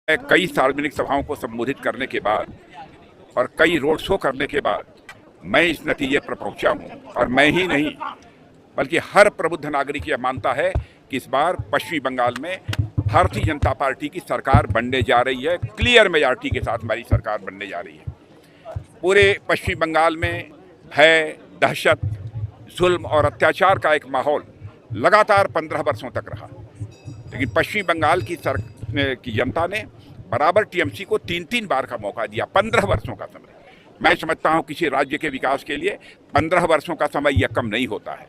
कई सार्वजनिक सभाओं को संबोधित करने के बाद और कई रोड शो करने के बाद मैं इस नतीजे पर पहुंचा हूं। और मैं ही नहीं बल्कि हर प्रबुद्ध नागरिक यह मानता है कि इस बार पश्चिमी बंगाल में भारतीय जनता पार्टी की सरकार बनने जा रही है। क्लियर मेजॉरिटी के साथ हमारी सरकार बनने जा रही है। पूरे पश्चिमी बंगाल में भय, दहशत, जुल्म और अत्याचार का एक माहौल लगातार 15 वर्षों तक रहा। लेकिन पश्चिमी बंगाल की जनता ने बराबर टीएमसी को 3-3 बार का मौका दिया। 15 वर्षों का समय, मैं समझता हूं किसी राज्य के विकास के लिए 15 वर्षों का समय यह कम नहीं होता है।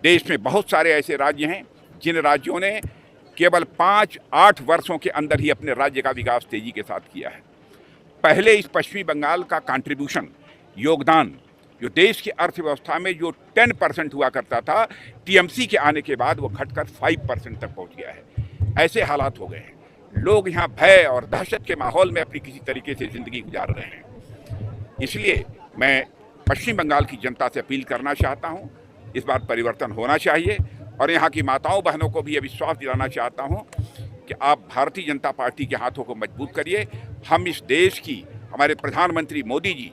देश में बहुत सारे ऐसे राज्य हैं जिन राज्यों ने केवल 5-8 वर्षों के अंदर ही अपने राज्य का विकास तेजी के साथ किया है। पहले इस पश्चिमी बंगाल का कंट्रीब्यूशन, योगदान, जो देश की अर्थव्यवस्था में जो 10% हुआ करता था, टीएमसी के आने के बाद वो घटकर 5% तक पहुंच गया है। ऐसे हालात हो गए हैं। लोग यहाँ भय और दहशत के माहौल में अपनी किसी तरीके से जिंदगी गुजार रहे हैं। इसलिए मैं पश्चिम बंगाल की जनता से अपील करना चाहता हूँ, इस बार परिवर्तन होना चाहिए। और यहाँ की माताओं बहनों को भी यह विश्वास दिलाना चाहता हूँ कि आप भारतीय जनता पार्टी के हाथों को मजबूत करिए। हम इस देश की, हमारे प्रधानमंत्री मोदी जी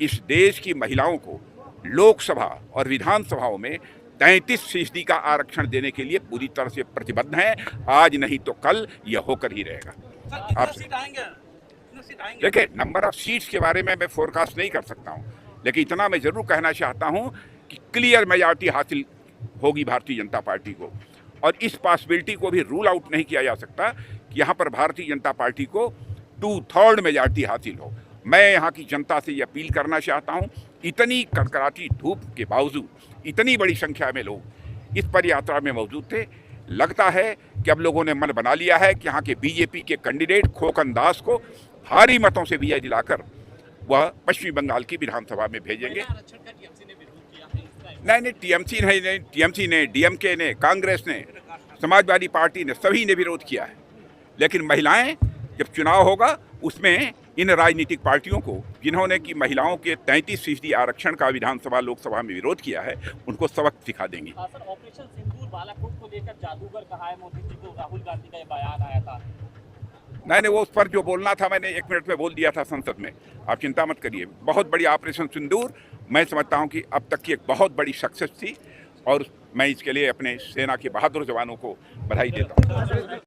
इस देश की महिलाओं को लोकसभा और विधानसभाओं में 33% का आरक्षण देने के लिए पूरी तरह से प्रतिबद्ध हैं। आज नहीं तो कल यह होकर ही रहेगा। आप देखिए, नंबर ऑफ सीट्स के बारे में मैं फोरकास्ट नहीं कर सकता हूं, लेकिन इतना मैं जरूर कहना चाहता हूं कि क्लियर मेजॉरिटी हासिल होगी भारतीय जनता पार्टी को। और इस पॉसिबिलिटी को भी रूल आउट नहीं किया जा सकता कि यहां पर भारतीय जनता पार्टी को 2/3 मेजॉरिटी हासिल हो। मैं यहाँ की जनता से ये अपील करना चाहता हूँ, इतनी कड़कड़ाती धूप के बावजूद इतनी बड़ी संख्या में लोग इस पदयात्रा में मौजूद थे। लगता है कि अब लोगों ने मन बना लिया है कि यहाँ के बीजेपी के कैंडिडेट खोकन दास को भारी मतों से विजय दिलाकर वह पश्चिमी बंगाल की विधानसभा में भेजेंगे। नहीं, टीएमसी ने, डीएमके ने, कांग्रेस ने, समाजवादी पार्टी ने, सभी ने विरोध किया है। लेकिन महिलाएं, जब चुनाव होगा उसमें इन राजनीतिक पार्टियों को, जिन्होंने की महिलाओं के 33% आरक्षण का विधानसभा लोकसभा में विरोध किया है, उनको सबक सिखा देंगी। सर, ऑपरेशन सिंदूर बालाकोट को लेकर जादूगर कहा है मोदी जी को, राहुल गांधी का ये बयान आया था। नहीं, वो उस पर जो बोलना था मैंने 1 मिनट में बोल दिया था संसद में। आप चिंता मत करिए। बहुत बड़ी ऑपरेशन सिंदूर मैं समझता हूँ कि अब तक की एक बहुत बड़ी सक्सेस थी और मैं इसके लिए अपने सेना के बहादुर जवानों को बधाई देता हूँ।